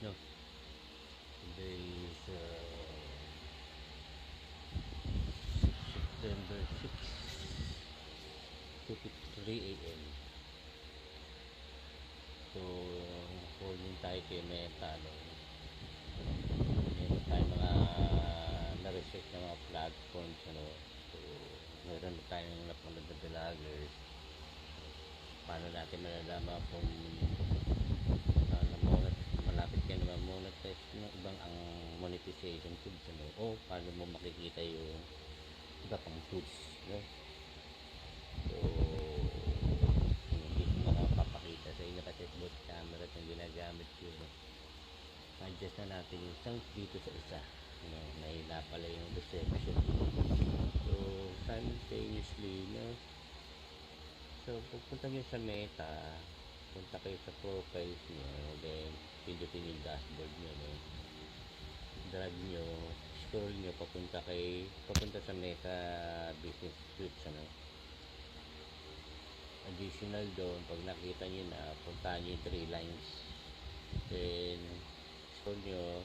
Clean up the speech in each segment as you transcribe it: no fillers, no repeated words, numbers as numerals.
No, today is September 6, 2:53 a.m. So, holding tayo kay Meta, no? Meron tayo mga na-research na mga platforms, ano? So, meron na tayong napanood na vloggers. Paano natin malalaman kung malapit ka na monetize ng ibang ang monetization tools, ano? O paano mo makikita yung iba pang tools, no? So, hindi ko makapapakita sa inyo kasi both camera yung ginagamit ko, no? Adjust na natin yung sound dito sa isa, no? Mahina pala yung reception. So, simultaneously, no? So, pupunta nyo sa Meta, punta kayo sa profiles nyo, then pindutin yung dashboard nyo, no? Drag nyo, scroll nyo, papunta sa Meta Business Suite, ano? Additional doon, pag nakita nyo na, puntahan nyo yung 3 lines, then scroll nyo,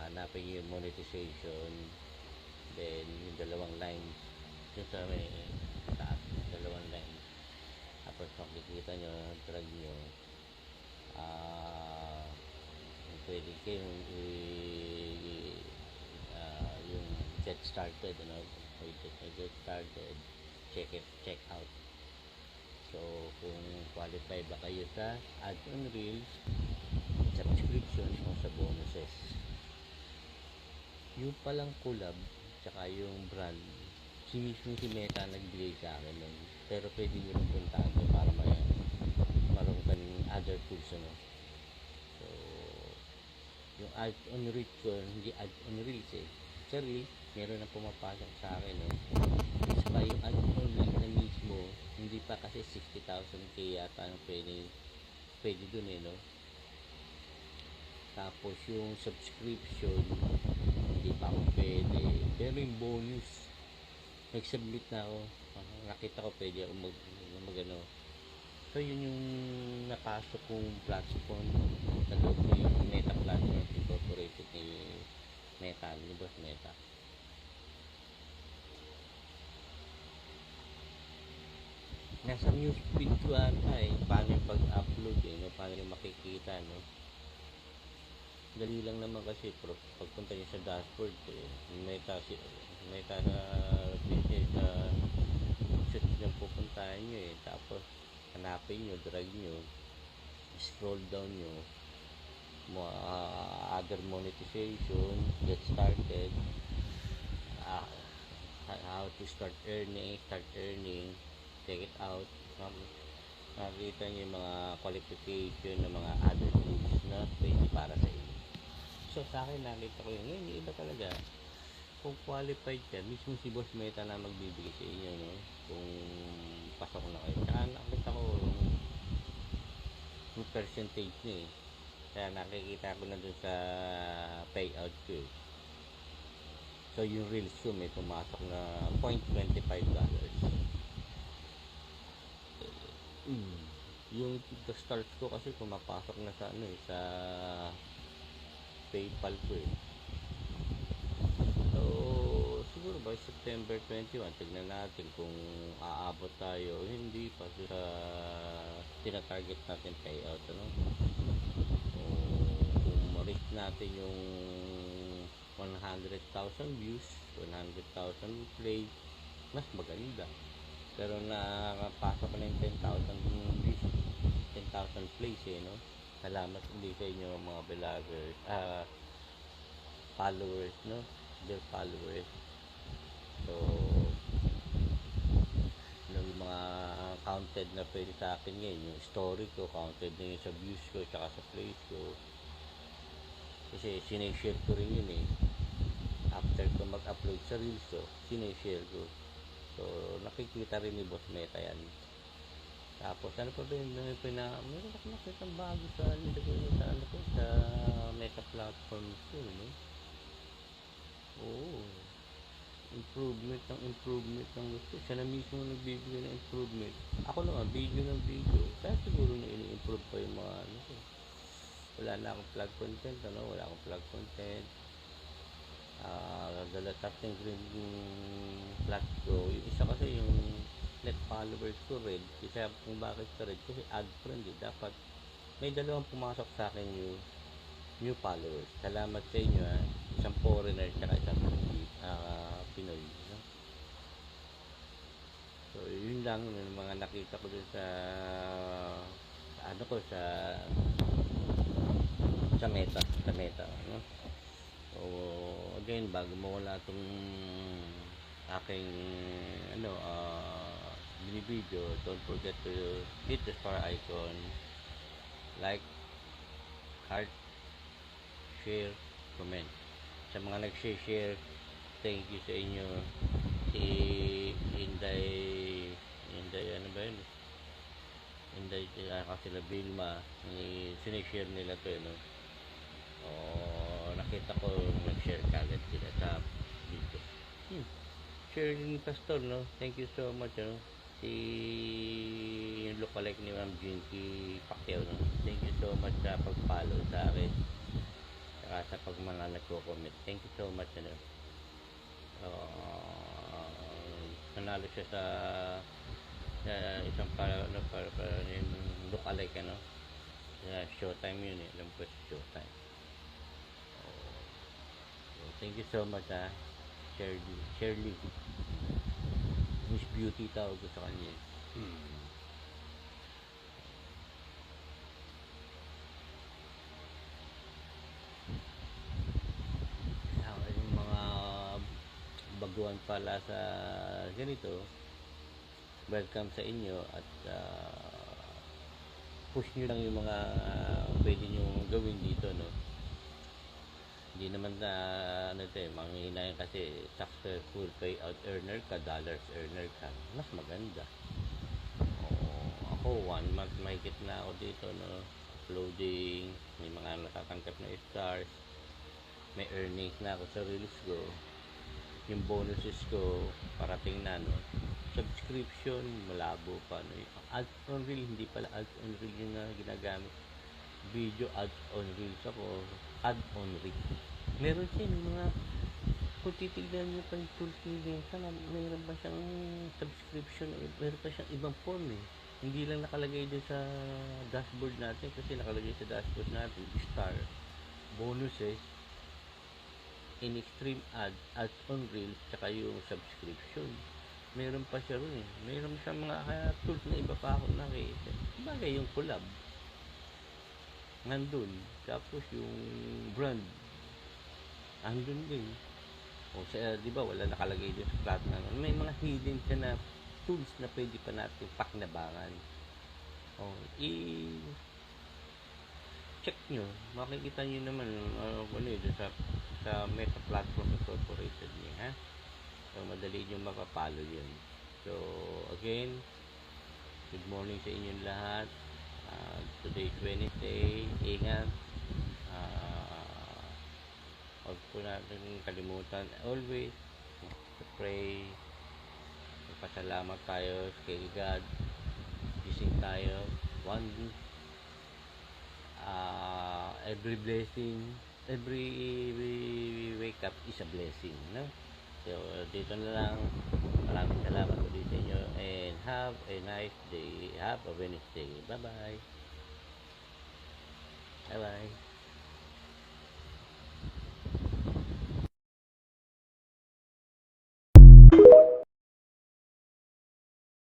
hanapin nyo yung monetization, then yung dalawang lines yung sa may taas, dalawang lines, tapos makikita nyo, drag nyo, pwede kayong yung get started, ano, get started, check out. So kung qualify ba kayo sa ads on reels, subscription o sa bonuses, yung palang collab tsaka yung brand, si Meta nagbigay sa akin nun, pero pwede nyo rin puntaan ko para maroon ka ng other tools, ano. So yung ads on reels ko, hindi ads on reels sa reels meron na pumapasok sa akin, no. Saka yung ads on reels na mismo, hindi pa kasi 60,000k yata ang pwede dun, no. Tapos yung subscription hindi pa ako pwede, pero yung bonus nag-submit na ako, nakita ko pwede ako mag so yun yung napasok kong platform na loob ng Meta Platform Incorporated ni Meta, ni Boss Meta. Nasa newsfeed ko ata paano yung pag-upload, no? Paano yung makikita, no? Dali lang naman kasi pagpunta nyo sa dashboard, Meta na business na set nyo pupuntahan nyo, tapos hanapin nyo, drag nyo, scroll down nyo, other monetization, get started, how to start earning, check it out. Makikita nyo yung mga qualification ng mga other tools na pwede para sa inyo. So sa akin, nakita ko yun, yung iba talaga, kung qualified ka, mismo si Boss Meta na magbibigay sa inyo, no? Kung pasok na kayo. Tsaka nakita ko yung percentage niya, kaya nakikita ko na dun sa payout ko, So yung reels ko may pumasok na $0.25. Yung start ko kasi pumapasok na sa sa PayPal ko, So siguro by September 21 tignan natin kung aabot tayo, hindi pa sa tina-target natin payout, ano. Kung ma-reach natin yung 100,000 views, 100,000 play, mas maganda. Pero nakapasok na yung 10,000 views, 10,000 plays, no. Salamat hindi sa inyo mga vloggers, followers, no, their followers. So yung mga counted na pwede sa akin ngayon, yung story ko counted na yun sa views ko tsaka sa plays ko, kasi sineshare ko rin yun, after ko mag-upload sa reels ko, sineshare ko. So nakikita rin ni Boss Meta yan. Tapos ano pa ba yun, meron ako nakita bago sa Meta platform ko, no? Oo, improvement ng gusto. Siya na mismo nagbibigay ng improvement. Ako naman, video ng video. Kaya siguro na ini-improve pa yung mga ano ko. wala na akong vlog content, wala akong vlog content. Dala tatlong green flag ko. Yung isa kasi yung net followers ko red. Isa kung bakit ka red, kasi ad friendly. Dapat may dalawang pumasok sa akin new followers. Salamat sa inyo, ha. Isang foreigner tsaka isang Pinoy, no? So yun lang yung mga nakita ko dun sa meta, no? So again, bago mawala itong aking mini video, don't forget to hit the star icon, like, heart, share, comment. Sa mga nag-share, thank you sa inyo. Si Inday ano ba yun? Inday sila Vilma, sinishare nila to, no? Nakita ko nag-share kagad sila sa video. Share ni Pastor, no? Thank you so much, no? Si yung lookalike ni Ma'am Jinky Pacquiao, no? Thank you so much sa pag-follow sa akin, saka sa pag mga nagko-comment. Thank you so much, ano? Nanalo siya sa isang yung lookalike, ano? Sa Showtime yun, eh. Alam ko sa Showtime. So, thank you so much, ha? Shirley Miss Beauty tawag ko sa kanya. Yung mga baguhan pala sa ganito, welcome sa inyo, at push nyo lang yung mga pwede nyo gawin dito, no? Hindi naman na manghihinayan, kasi successful payout earner ka, dollars earner ka, mas maganda. Ako 1 month mahigit na ako dito, no? Uploading, may mga natatanggap na stars, may earnings na ako sa reels ko, yung bonuses ko parating na, no? Subscription malabo pa, no? Ads on reel, hindi pala ads on reel yung ginagamit. Video ads on reels ako, ad on reel. Meron siya yung mga, kung titignan nyo pa yung tools ni Meta, meron pa siyang subscription, meron pa siyang ibang form, eh. Hindi lang nakalagay dun sa dashboard natin, kasi nakalagay sa dashboard natin star, bonuses, in extreme ads on reels, tsaka yung subscription. Meron pa siya rin, eh. Meron siyang mga tools na iba pa ako nakita. Bagay yung collab nandun, tapos yung brand andun din. Di ba wala nakalagay din sa flat na, may mga hidden ka na tools na pwede pa natin pakinabangan. I-check nyo, makikita nyo naman sa Meta Platform Incorporated niya, ha? So madali nyo mapapalo yun. So again, good morning sa inyong lahat. Today Wednesday, ingat. Huwag po natin kalimutan always to pray, magpasalamat tayo kay God. Gising tayo, every blessing, every wake up is a blessing, no? So dito na lang. Maraming salamat ulit sa inyo, and have a nice day. Have a Wednesday. Bye bye.